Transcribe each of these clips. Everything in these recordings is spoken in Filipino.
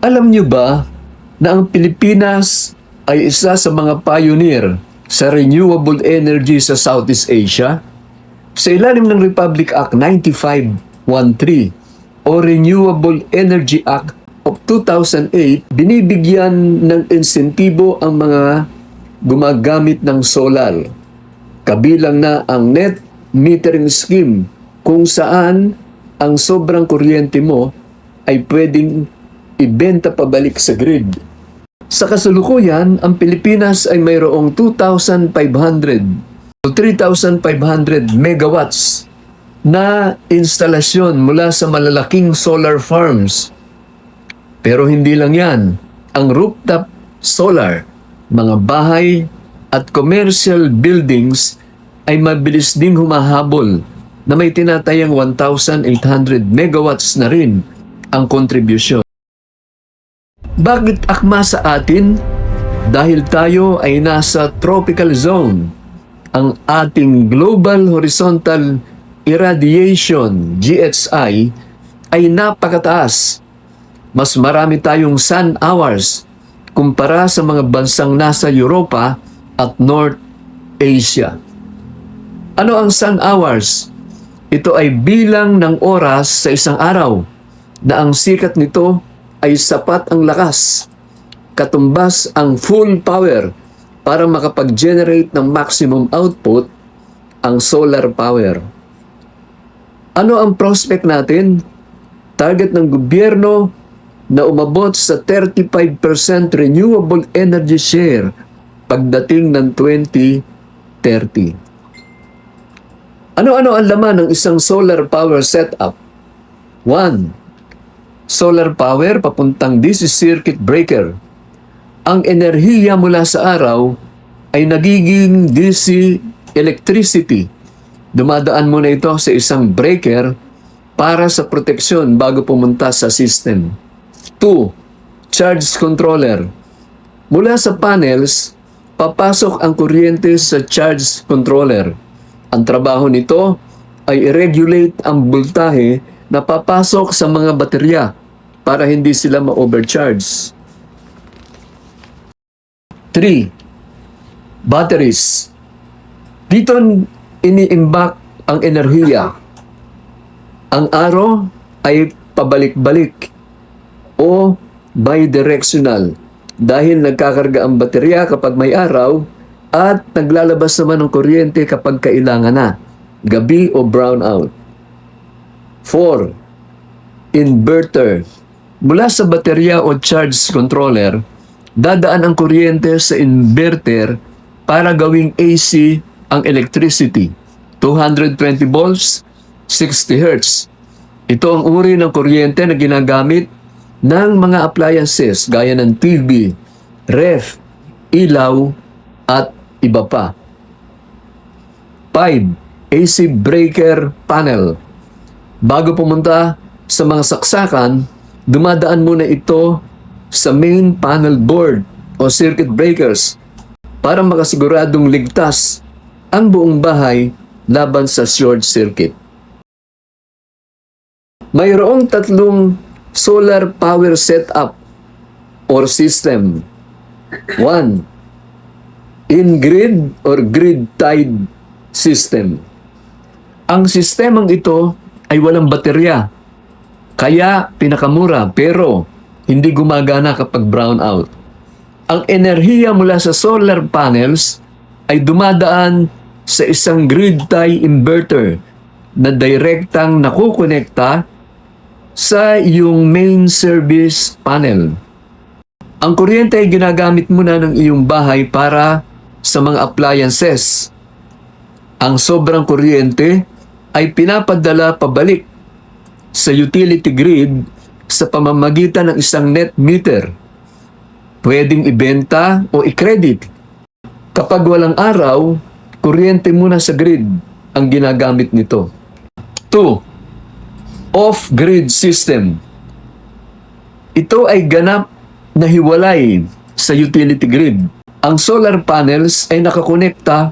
Alam niyo ba na ang Pilipinas ay isa sa mga pioneer sa renewable energy sa Southeast Asia? Sa ilalim ng Republic Act 9513 o Renewable Energy Act of 2008, binibigyan ng insentibo ang mga gumagamit ng solar. Kabilang na ang net metering scheme kung saan ang sobrang kuryente mo ay pwedeng ibenta pabalik sa grid. Sa kasalukuyan, ang Pilipinas ay mayroong 2,500 o 3,500 megawatts na instalasyon mula sa malalaking solar farms. Pero hindi lang yan. Ang rooftop solar, mga bahay at commercial buildings ay mabilis ding humahabol na may tinatayang 1,800 megawatts na rin ang kontribusyon. Bakit akma sa atin? Dahil tayo ay nasa tropical zone. Ang ating Global Horizontal Irradiation, GHI, ay napakataas. Mas marami tayong sun hours kumpara sa mga bansang nasa Europa at North Asia. Ano ang sun hours? Ito ay bilang ng oras sa isang araw na ang sikat nito ay sapat ang lakas, katumbas ang full power para makapag-generate ng maximum output ang solar power. Ano ang prospect natin? Target ng gobyerno na umabot sa 35% renewable energy share pagdating ng 2030. Ano-ano ang laman ng isang solar power setup? 1. Solar power papuntang DC circuit breaker. Ang enerhiya mula sa araw ay nagiging DC electricity. Dumadaan muna ito sa isang breaker para sa proteksyon bago pumunta sa system. 2. Charge controller. Mula sa panels, papasok ang kuryente sa charge controller. Ang trabaho nito ay i-regulate ang voltahe na papasok sa mga baterya para hindi sila ma-overcharge. 3. Batteries. Dito iniimbak ang enerhiya. Ang araw ay pabalik-balik o bidirectional dahil nagkakarga ang baterya kapag may araw at naglalabas naman ng kuryente kapag kailangan na, gabi o brownout. 4. Inverter. Mula sa baterya o charge controller, dadaan ang kuryente sa inverter para gawing AC ang electricity. 220 volts, 60 Hz. Ito ang uri ng kuryente na ginagamit ng mga appliances gaya ng TV, ref, ilaw, at iba pa. 5. AC breaker panel. Bago pumunta sa mga saksakan, dumadaan muna ito sa main panel board o circuit breakers para makasiguradong ligtas ang buong bahay laban sa short circuit. Mayroong 3 solar power setup or system. 1. In-grid or grid-tied system. Ang sistemang ito ay walang baterya, kaya pinakamura pero hindi gumagana kapag brownout. Ang enerhiya mula sa solar panels ay dumadaan sa isang grid-tie inverter na direktang nakukonekta sa iyong main service panel. Ang kuryente ay ginagamit muna ng iyong bahay para sa mga appliances. Ang sobrang kuryente ay pinapadala pabalik sa utility grid sa pamamagitan ng isang net meter. Pwedeng ibenta o i-credit. Kapag walang araw, kuryente muna sa grid ang ginagamit nito. 2. Off-grid system. Ito ay ganap na hiwalay sa utility grid. Ang solar panels ay nakakonekta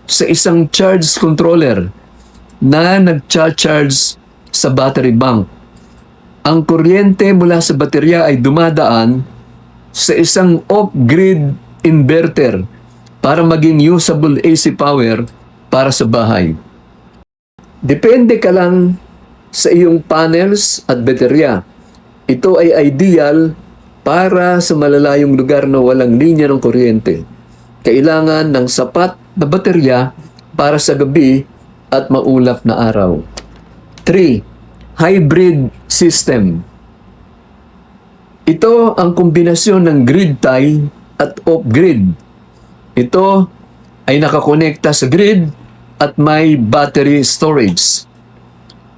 sa isang charge controller na nagcha-charge sa battery bank. Ang kuryente mula sa baterya ay dumadaan sa isang off-grid inverter para maging usable AC power para sa bahay. Depende ka lang sa iyong panels at baterya. Ito ay ideal para sa malalayong lugar na walang linya ng kuryente. Kailangan ng sapat na baterya para sa gabi at maulap na araw. 3. Hybrid system. Ito ang kombinasyon ng grid tie at off-grid. Ito ay nakakonekta sa grid at may battery storage.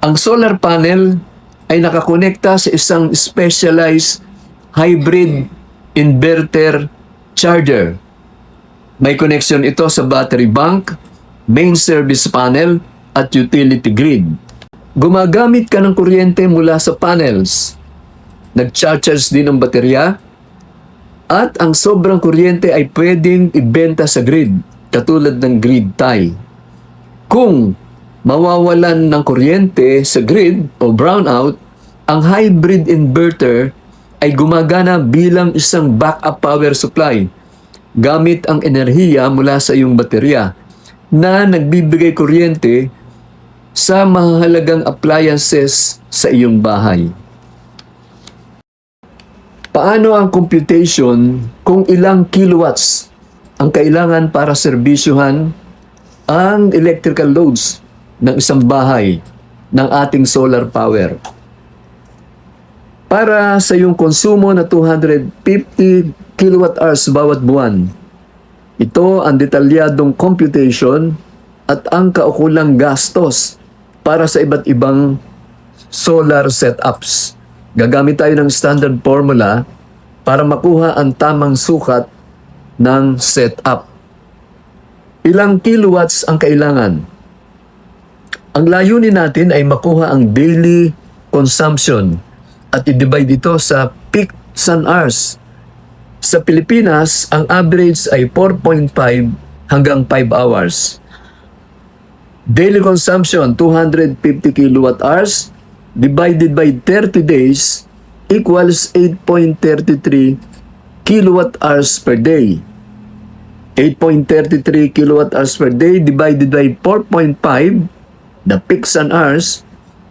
Ang solar panel ay nakakonekta sa isang specialized hybrid inverter charger. May connection ito sa battery bank, main service panel at utility grid. Gumagamit ka ng kuryente mula sa panels. Nag-charge din ang baterya. At ang sobrang kuryente ay pwedeng ibenta sa grid, katulad ng grid tie. Kung mawawalan ng kuryente sa grid o brownout, ang hybrid inverter ay gumagana bilang isang backup power supply gamit ang enerhiya mula sa iyong baterya na nagbibigay kuryente sa mahalagang appliances sa iyong bahay. Paano ang computation kung ilang kilowatts ang kailangan para serbisyuhan ang electrical loads ng isang bahay ng ating solar power? Para sa iyong konsumo na 250 kilowatt hours bawat buwan, ito ang detalyadong computation at ang kaukulang gastos para sa iba't ibang solar setups. Gagamit tayo ng standard formula para makuha ang tamang sukat ng setup. Ilang kilowatts ang kailangan? Ang layunin natin ay makuha ang daily consumption at i-divide ito sa peak sun hours. Sa Pilipinas, ang average ay 4.5 hanggang 5 hours. Daily consumption, 250 kilowatt hours divided by 30 days equals 8.33 kilowatt hours per day. 8.33 kilowatt hours per day divided by 4.5, the peak sun hours,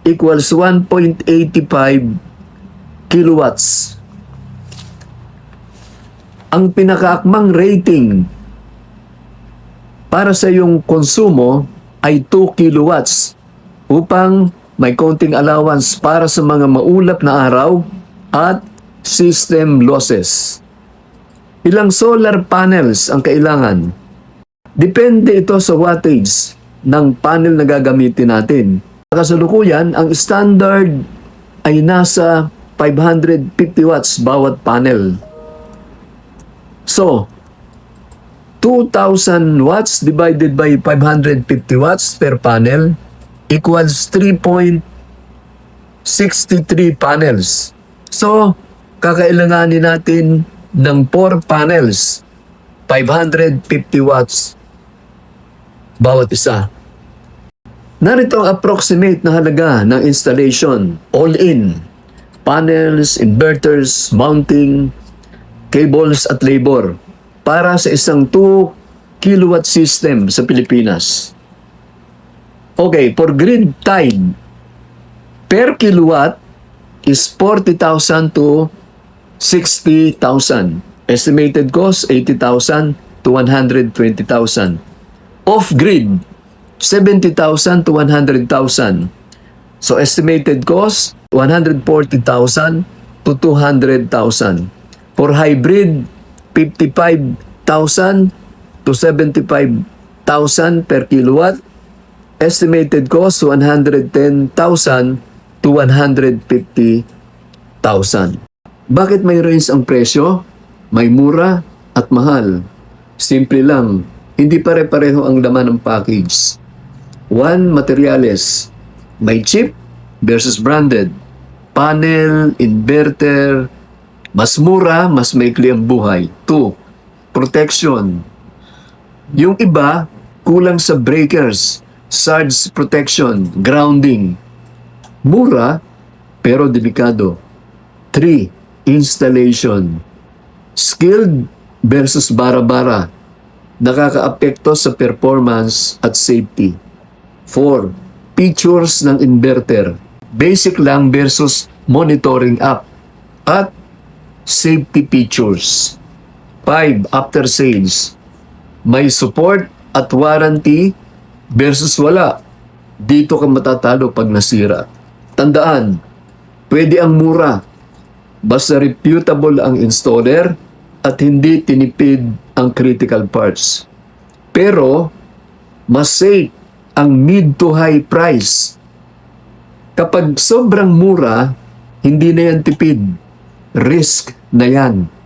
equals 1.85 kilowatts. Ang pinakaakmang rating para sa iyong konsumo ay 2 kilowatts upang may konting allowance para sa mga maulap na araw at system losses. Ilang solar panels ang kailangan? Depende ito sa wattage ng panel na gagamitin natin. Kasalukuyan, ang standard ay nasa 550 watts bawat panel. So, 2,000 watts divided by 550 watts per panel equals 3.63 panels. So, kakailanganin natin ng 4 panels, 550 watts bawat isa. Narito ang approximate na halaga ng installation, all in, panels, inverters, mounting, cables at labor para sa isang 2 kilowatt system sa Pilipinas. Okay, for grid tied, per kilowatt is 40,000 to 60,000. Estimated cost, 80,000 to 120,000. Off-grid, 70,000 to 100,000. So, estimated cost, 140,000 to 200,000. For hybrid, 55,000 to 75,000 per kilowatt. Estimated cost, 110,000 to 150,000. Bakit may range ang presyo? May mura at mahal. Simple lang, hindi pare-pareho ang laman ng package. One, materials. May cheap versus branded. Panel, inverter, mas mura, mas maikli ang buhay. 2, protection. Yung iba, kulang sa breakers, surge protection, grounding. Mura, pero delikado. 3. Installation. Skilled versus bara-bara. Nakakaapekto sa performance at safety. 4. Features ng inverter. Basic lang versus monitoring app. At safety features. 5. After sales. May support at warranty versus wala. Dito ka matatalo pag nasira. Tandaan, pwede ang mura. Basta reputable ang installer at hindi tinipid ang critical parts. Pero, mas safe ang mid to high price. Kapag sobrang mura, hindi na yan tipid. Risk na yan.